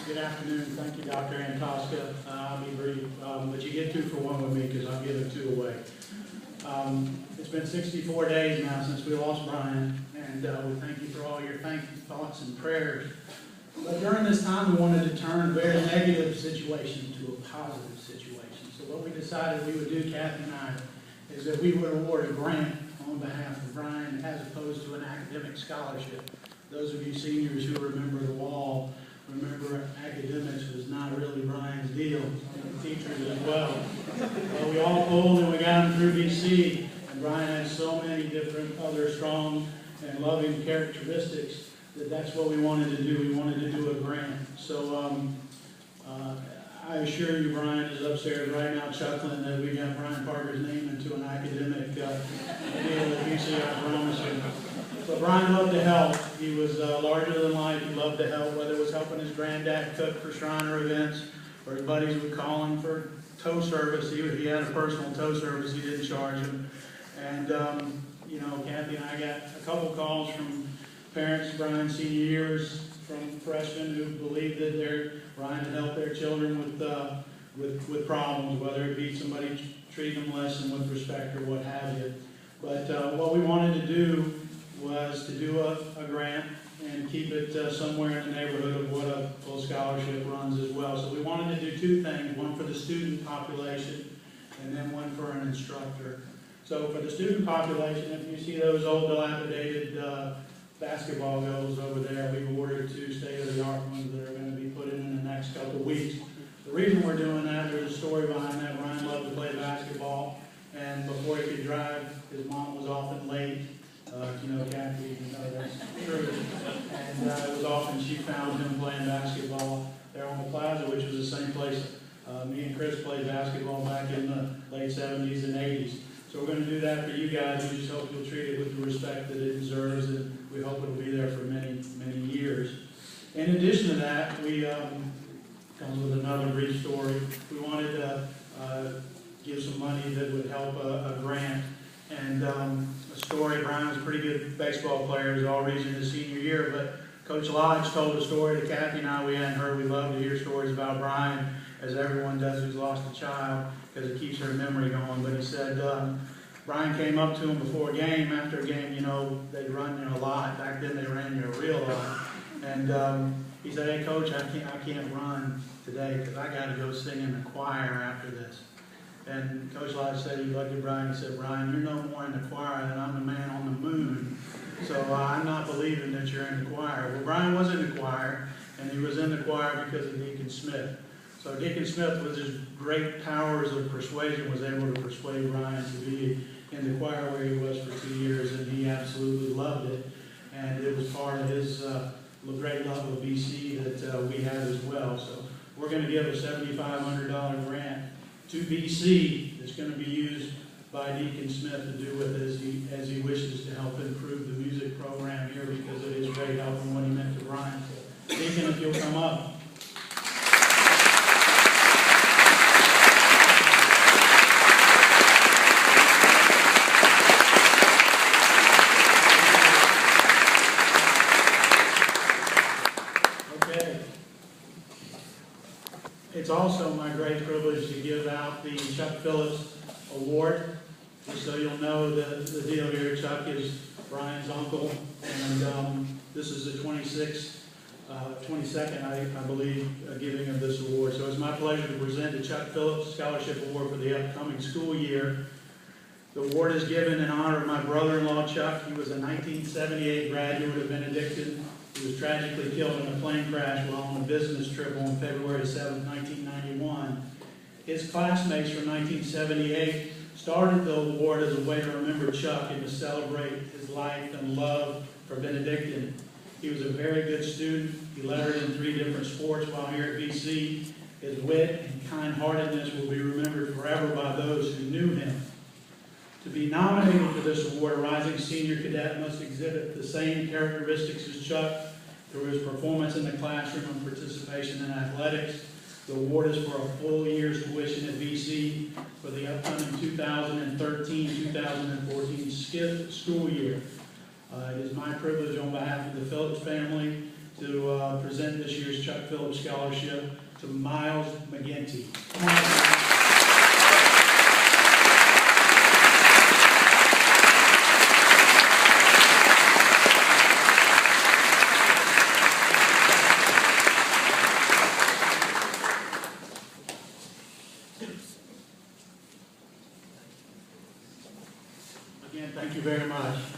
Good afternoon. Thank you, Dr. Antosca. I'll be brief, but you get 2 for 1 with me because I'm giving 2 away. It's been 64 days now since we lost Brian, and we thank you for all your thoughts and prayers. But during this time, we wanted to turn a very negative situation to a positive situation. So what we decided we would do, Kathy and I, is that we would award a grant on behalf of Brian as opposed to an academic scholarship. Those of you seniors who remember the wall, remember academics was not really Brian's deal, and teachers as well. But we all pulled and we got him through BC, and Brian has so many different other strong and loving characteristics that that's what we wanted to do. We wanted to do a grant. So I assure you Brian is upstairs right now chuckling that we got Brian Parker's name into an academic deal at BC, I promise you. But Brian loved to help. He was larger than life. He loved to help, whether it was helping his granddad cook for Shriner events, or his buddies would call him for tow service. He had a personal tow service. He didn't charge him. And, you know, Kathy and I got a couple calls from parents, Brian's senior years, from freshmen who believed that Brian had helped their children with problems, whether it be somebody treating them less than with respect or what have you. But what we wanted to do was to do a grant and keep it somewhere in the neighborhood of what a full scholarship runs as well. So we wanted to do 2 things, one for the student population and then one for an instructor. So for the student population, if you see those old dilapidated basketball goals over there, we've ordered 2 state-of-the-art ones that are going to be put in the next couple of weeks. The reason we're doing that, there's a story behind that. Ryan loved to play basketball, and before he could drive, his mom was often late. You know, Kathy, you know that's true. And it was often she found him playing basketball there on the plaza, which was the same place me and Chris played basketball back in the late 70s and 80s. So we're going to do that for you guys. We just hope you'll treat it with the respect that it deserves, and we hope it'll be there for many, many years. In addition to that, we comes with another brief story. We wanted to give some money that would help a grant. And a story, Brian was a pretty good baseball player. He was all reaching his senior year, but Coach Lodge told a story to Kathy and I we hadn't heard. We love to hear stories about Brian, as everyone does who's lost a child, because it keeps their memory going. But he said Brian came up to him before a game, after a game, you know, they run a lot. Back then they ran a real lot. And he said, hey, Coach, I can't run today because I got to go sing in the choir after this. And Coach Lodge said, he looked at Brian and said, Brian, you're no more in the choir than I'm the man on the moon. So I'm not believing that you're in the choir. Well, Brian was in the choir, and he was in the choir because of Deacon Smith. So Deacon Smith, with his great powers of persuasion, was able to persuade Brian to be in the choir where he was for 2 years, and he absolutely loved it. And it was part of his great love of BC that we had as well. So we're going to give a $7,500 grant to BC that's going to be used by Deacon Smith to do with as he wishes to help improve the music program here, because it is great help and what he meant to Brian. So Deacon, if you'll come up. Okay. It's also my great privilege to give out the Chuck Phillips Award. Just so you'll know, the deal here, Chuck is Brian's uncle, and this is the 22nd, I believe, giving of this award. So it's my pleasure to present the Chuck Phillips Scholarship Award for the upcoming school year. The award is given in honor of my brother-in-law, Chuck. He was a 1978 graduate of Benedictine. He was tragically killed in a plane crash while on a business trip on February 7, 1991. His classmates from 1978 started the award as a way to remember Chuck and to celebrate his life and love for Benedictine. He was a very good student. He lettered in 3 different sports while here at BC. His wit and kind-heartedness will be remembered forever by those who knew him. To be nominated for this award, a rising senior cadet must exhibit the same characteristics as Chuck through his performance in the classroom and participation in athletics. The award is for a full year's tuition at BC for the upcoming 2013-2014 school year. It is my privilege on behalf of the Phillips family to present this year's Chuck Phillips Scholarship to Miles McGinty. Again, thank you very much.